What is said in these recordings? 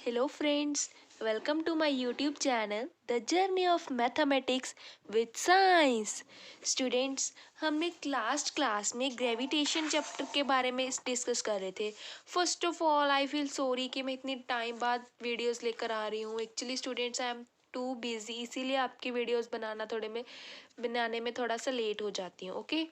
Hello friends, welcome to my YouTube channel The Journey of Mathematics with Science। Students, हमने class में gravitation chapter के बारे में discuss कर रहे थे। First of all I feel sorry कि मैं इतनी टाइम बाद वीडियोस लेकर आ रही हूँ। Actually students I am too busy, इसीलिए आपकी वीडियोस बनाने में थोड़ा सा लेट हो जाती हूँ। Okay,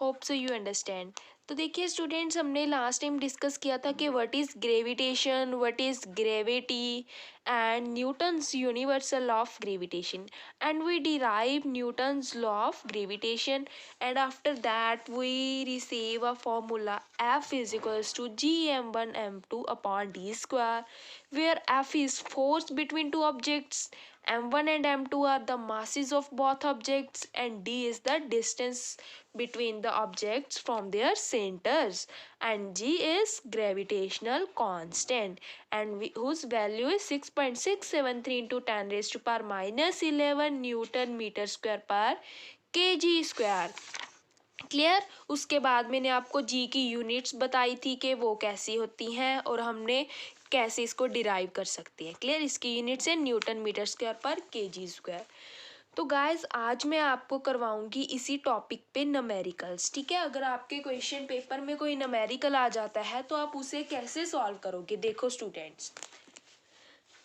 hope so you understand. तो देखिए स्टूडेंट्स, हमने लास्ट टाइम डिस्कस किया था कि what is gravitation, what is gravity and Newton's universal law of gravitation, and we derive Newton's law of gravitation, and after that we receive a formula F is equals to gm1 m2 upon d square, where F is force between two objects, m1 and m2 are the masses of both objects, and d is the distance between the objects from their centers, and g is gravitational constant, and whose value is 6.673 into 10 raised to power minus 11 Newton meter square per kg square। Clear. उसके बाद मैंने आपको जी की units बताई थी कि वो कैसी होती हैं और हमने कैसे इसको डिराइव कर सकते हैं। क्लियर। इसकी यूनिट्स है न्यूटन मीटर स्क्वायर पर केजी स्क्वायर। तो गाइस आज मैं आपको करवाऊंगी इसी टॉपिक पे न्यूमेरिकल्स। ठीक है, अगर आपके क्वेश्चन पेपर में कोई न्यूमेरिकल आ जाता है तो आप उसे कैसे सॉल्व करोगे। देखो स्टूडेंट्स,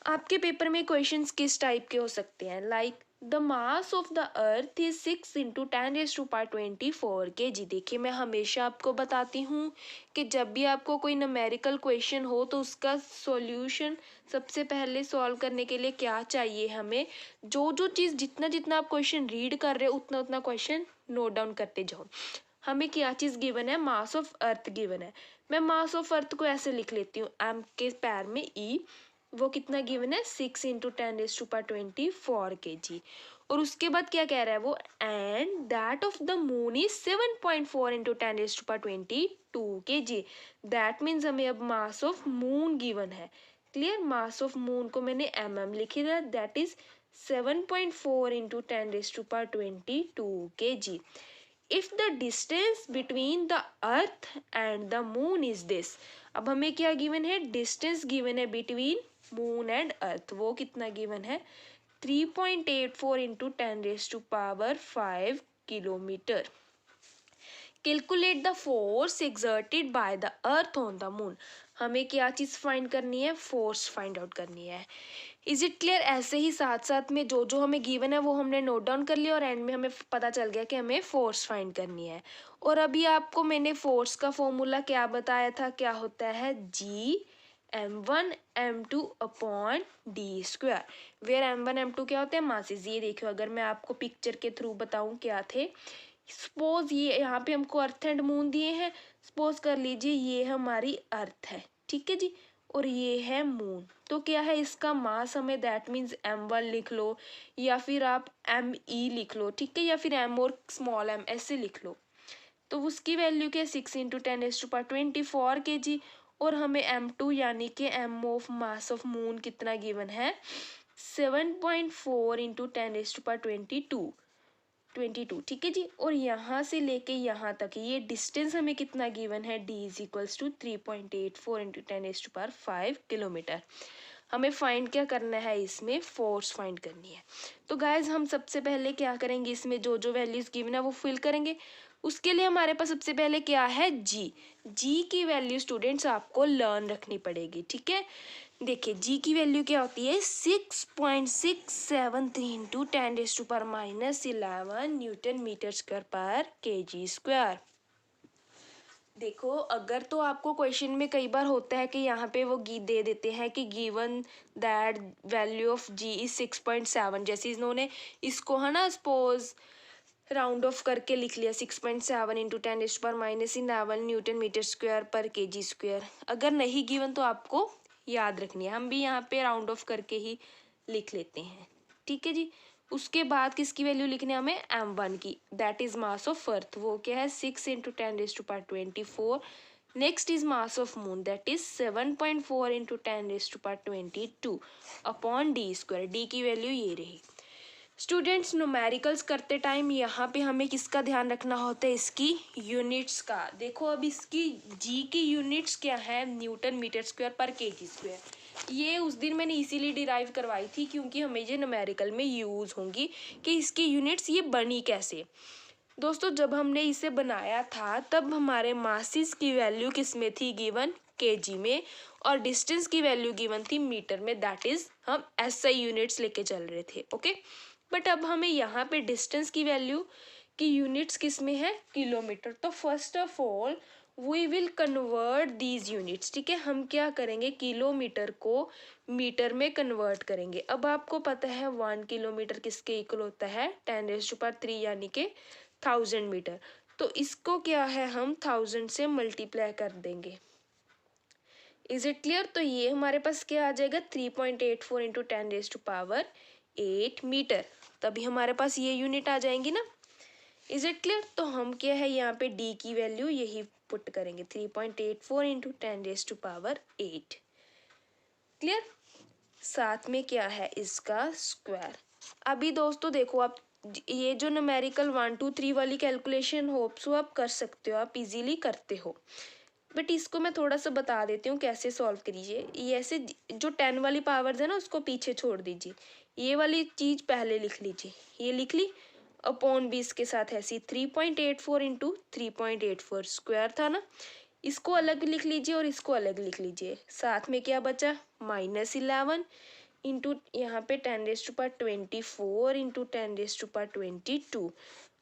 आपके पेपर में क्वेश्चंस किस टाइप के हो सकते हैं। Like the mass of the earth is 6 into 10⁻24 kg। देखिए मैं हमेशा आपको बताती हूँ कि जब भी आपको कोई न्यूमेरिकल क्वेश्चन हो तो उसका सॉल्यूशन सबसे पहले सॉल्व करने के लिए क्या चाहिए, हमें जो चीज़ जितना जितना आप क्वेश्चन रीड कर रहे हो उतना उतना क्वेश्चन नोट डाउन करते जाओ। हमें क्या चीज़ गिवन है, मास ऑफ अर्थ गिवन है। मैं मास ऑफ अर्थ को ऐसे लिख लेती हूँ, एम के पैर में ई, वो कितना गिवन है 6 इंटू 10⁻24 kg। और उसके बाद क्या कह रहा है वो, and that of the moon is 7.4 into 10⁻22 kg। That means हमें अब मास ऑफ मून गिवन है। क्लियर। मास ऑफ मून को मैंने लिखी है, that is 7.4 into 10⁻22 kg। If the distance between the earth and the moon is this. अब हमें क्या गिवन है, डिस्टेंस गिवन है बिटवीन मून एंड अर्थ। वो कितना गिवन है, 3.84 into 10⁻5 kilometre. Calculate the force exerted by the earth on the moon. हमें क्या चीज़ फाइंड करनी है, फोर्स फाइंड आउट करनी है। Is it clear. ऐसे ही साथ साथ में जो हमें गिवन है वो हमने नोट डाउन कर लिया और एंड में हमें पता चल गया कि हमें फोर्स फाइंड करनी है। और अभी आपको मैंने फोर्स का फॉर्मूला क्या बताया था, क्या होता है, G m1 m2 upon d square, where m1 m2 क्या होते हैं, मासेस। ये देखो अगर मैं आपको पिक्चर के थ्रू बताऊं क्या थे। सपोज ये यहाँ पे हमको अर्थ एंड मून दिए हैं। सपोज कर लीजिए ये हमारी अर्थ है, ठीक है जी, और ये है मून। तो क्या है, इसका मास हमें दैट मीन्स m1 लिख लो, या फिर आप me लिख लो, ठीक है, या फिर m और स्मॉल m ऐसे लिख लो। तो उसकी वैल्यू क्या है, 6 इंटू 10⁻24 kg। और हमें m2 यानी कि m of mass of moon कितना गिवन है, 7.4 इंटू 10⁻22। ठीक है जी। और यहाँ से लेके यहाँ तक ये डिस्टेंस हमें कितना गिवन है, d is equals to 3.84 into 10⁻5 kilometre. हमें फाइंड क्या करना है, इसमें फोर्स फाइंड करनी है। तो गाइज हम सबसे पहले क्या करेंगे, इसमें जो वैल्यूज गिवन है वो फिल करेंगे। उसके लिए हमारे पास सबसे पहले क्या है, जी की वैल्यू स्टूडेंट्स आपको लर्न रखनी पड़ेगी। ठीक है, देखिए जी की वैल्यू क्या होती है, 6.673 इंटू 10⁻⁻11 न्यूटन मीटर स्क्वायर पर केजी स्क्वायर। देखो अगर तो आपको क्वेश्चन में कई बार होता है कि यहाँ पे वो दे देते हैं कि given that value of G is 6.7, जैसे इन्होंने इसको है ना सपोज राउंड ऑफ करके लिख लिया 6.7 इंटू 10⁻11 न्यूटन मीटर स्क्वायर पर केजी स्क्वायर। अगर नहीं गिवन तो आपको याद रखनी है, हम भी यहाँ पे राउंड ऑफ करके ही लिख लेते हैं। ठीक है जी। उसके बाद किसकी वैल्यू लिखनी है हमें, m1 की, that is mass of earth, वो क्या है 6 into 10⁻24। Next is mass of moon, that is 7.4 into 10⁻22 upon d square. D की वैल्यू ये रही। स्टूडेंट्स न्यूमेरिकल्स करते टाइम यहाँ पे हमें किसका ध्यान रखना होता है, इसकी यूनिट्स का। देखो अब इसकी जी की यूनिट्स क्या है, न्यूटन मीटर स्क्वायर पर केजी स्क्वायर। ये उस दिन मैंने इसीलिए डिराइव करवाई थी क्योंकि हमें ये न्यूमेरिकल में यूज़ होंगी कि इसकी यूनिट्स ये बनी कैसे। दोस्तों जब हमने इसे बनाया था तब हमारे मासिस की वैल्यू किस में थी गिवन, केजी में, और डिस्टेंस की वैल्यू गिवन थी मीटर में, दैट इज हम एसआई यूनिट्स लेके चल रहे थे। ओके, बट अब हमें यहाँ पे डिस्टेंस की वैल्यू की यूनिट्स किस में है, किलोमीटर। तो first of all we will convert these units. ठीक है, हम क्या करेंगे, किलोमीटर को मीटर में कन्वर्ट करेंगे। अब आपको पता है 1 किलोमीटर किसके इक्वल होता है, 10⁻³ यानी कि 1000 मीटर। तो इसको क्या है, हम 1000 से मल्टीप्लाई कर देंगे। Is it clear. तो ये हमारे पास क्या आ जाएगा, 3.84 इंटू 10⁸8 मीटर। तभी हमारे पास ये यूनिट आ जाएंगी ना। Is it clear. तो हम क्या है यहाँ पे डी की वैल्यू यही पुट करेंगे, 3.84 इंटू 10⁸8। क्लियर। साथ में क्या है, इसका स्क्वायर। अभी दोस्तों देखो आप ये जो न्यूमेरिकल 1 2 3 वाली कैलकुलेशन होप सो आप कर सकते हो, आप इजीली करते हो, बट इसको मैं थोड़ा सा बता देती हूँ कैसे सॉल्व करिए। ये ऐसे जो 10 वाली पावर्स है ना उसको पीछे छोड़ दीजिए, ये वाली चीज़ पहले लिख लीजिए, ये लिख ली अपॉन 20 के साथ ऐसी 3.84 इंटू 3.84 स्क्वायर था ना, इसको अलग लिख लीजिए और इसको अलग लिख लीजिए। साथ में क्या बचा, -11 इंटू यहाँ पे 10⁻24 इंटू 10⁻22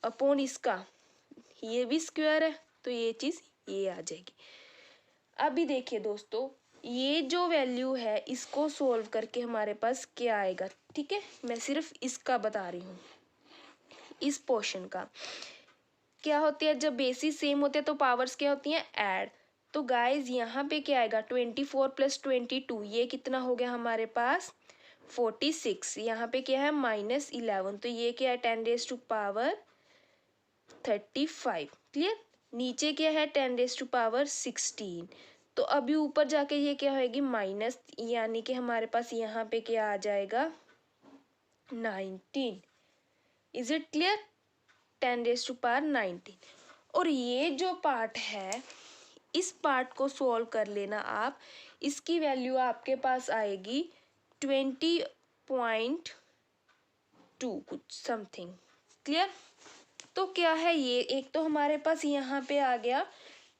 अपॉन इसका ये भी स्क्वायर है तो ये चीज़ ये आ जाएगी। अभी देखिए दोस्तों ये जो वैल्यू है इसको सोल्व करके हमारे पास क्या आएगा। ठीक है, मैं सिर्फ इसका बता रही हूँ, इस पोर्शन का क्या होती है, जब बेसिस सेम होते हैं तो पावर्स क्या होती हैं, ऐड। तो गाइज यहाँ पे क्या आएगा, 24 + 22 ये कितना हो गया हमारे पास 46। यहाँ पे क्या है -11 तो ये क्या है 10⁻35। क्लियर। नीचे क्या है 10⁻16। तो अभी ऊपर जाके ये क्या होएगी माइनस, यानी कि हमारे पास यहाँ पे क्या आ जाएगा 19। Is it clear, 10⁻19। और ये जो पार्ट है इस पार्ट को सॉल्व कर लेना आप, इसकी वैल्यू आपके पास आएगी 20.2 कुछ समथिंग। क्लियर। तो क्या है ये, एक तो हमारे पास यहाँ पे आ गया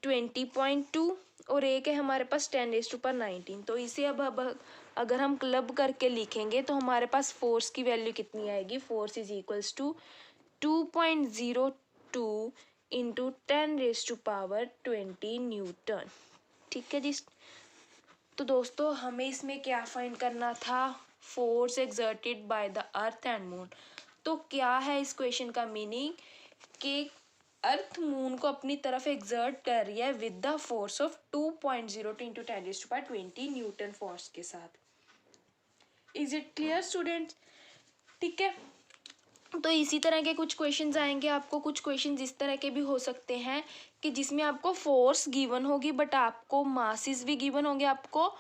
20.2 और एक है हमारे पास 10⁻19। तो इसे अब अगर हम क्लब करके लिखेंगे तो हमारे पास फोर्स की वैल्यू कितनी आएगी, force is equals to 2.02 into 10⁻20 newton. ठीक है जी। तो दोस्तों हमें इसमें क्या फाइंड करना था, force exerted by the earth and moon. तो क्या है इस क्वेश्चन का मीनिंग कि अर्थ मून को अपनी तरफ एक्सर्ट कर रही है with the force of 2.02 into 10⁻20 Newton force के साथ। Is it clear students. ठीक है, तो इसी तरह के कुछ क्वेश्चंस आएंगे आपको, कुछ क्वेश्चंस इस तरह के भी हो सकते हैं कि जिसमें आपको फोर्स गिवन होगी बट आपको मासेस भी गिवन होंगे, आपको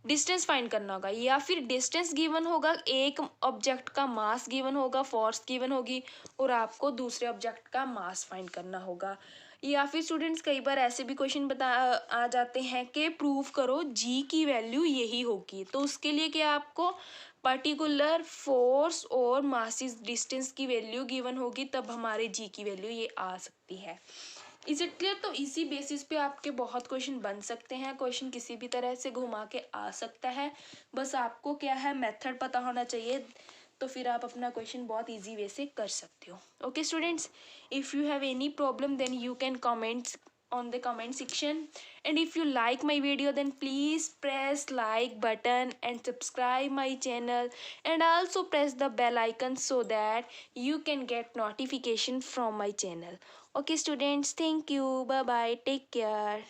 डिस्टेंस फाइंड करना होगा, या फिर डिस्टेंस गिवन होगा, एक ऑब्जेक्ट का मास गिवन होगा, फोर्स गिवन होगी और आपको दूसरे ऑब्जेक्ट का मास फाइंड करना होगा। या फिर स्टूडेंट्स कई बार ऐसे भी क्वेश्चन आ जाते हैं कि प्रूव करो जी की वैल्यू यही होगी। तो उसके लिए क्या आपको पर्टिकुलर फोर्स और मासिस डिस्टेंस की वैल्यू गिवन होगी, तब हमारे जी की वैल्यू ये आ सकती है। Is it clear. तो इसी बेसिस पे आपके बहुत क्वेश्चन बन सकते हैं, क्वेश्चन किसी भी तरह से घुमा के आ सकता है, बस आपको क्या है मेथड पता होना चाहिए, तो फिर आप अपना क्वेश्चन बहुत इजी वे से कर सकते हो। Okay students, if you have any problem then you can comment on the comment section, and if you like my video then please press like button and subscribe my channel, and also press the bell icon so that you can get notification from my channel. Okay students, thank you, bye bye, take care.